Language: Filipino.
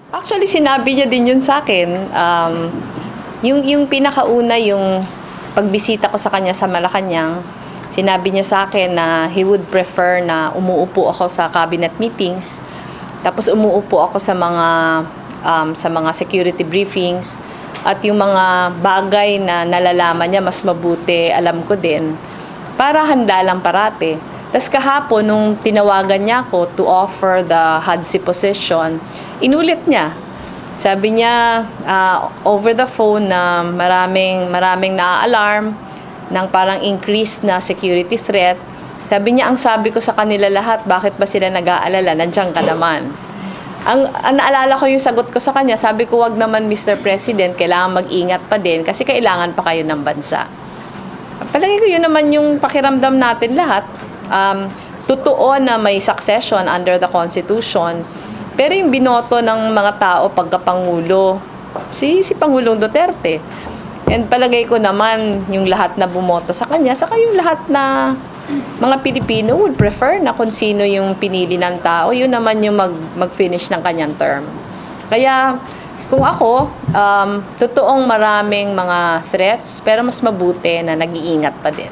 Actually, sinabi niya din yun sa akin. Yung pinakauna, yung pagbisita ko sa kanya sa Malacanang, sinabi niya sa akin na he would prefer na umuupo ako sa cabinet meetings, tapos umuupo ako sa mga security briefings, at yung mga bagay na nalalaman niya mas mabuti, alam ko din, para handa lang parate. Tapos kahapon, nung tinawagan niya ako to offer the HADSI position, inulit niya. Sabi niya, over the phone na maraming na-alarm ng parang increased na security threat. Sabi niya, ang sabi ko sa kanila lahat, bakit ba sila nag-aalala? Nandiyan ka naman. Ang naalala ko yung sagot ko sa kanya, sabi ko, wag naman Mr. President, kailangan mag-ingat pa din kasi kailangan pa kayo ng bansa. Palagi ko yun naman yung pakiramdam natin lahat. Totoo na may succession under the Constitution, pero yung binoto ng mga tao pagkapangulo, si Pangulong Duterte. And palagay ko naman yung lahat na bumoto sa kanya, saka yung lahat na mga Pilipino would prefer na kung sino yung pinili ng tao, yun naman yung mag-finish ng kanyang term. Kaya kung ako, totoong maraming mga threats, pero mas mabuti na nag-iingat pa din.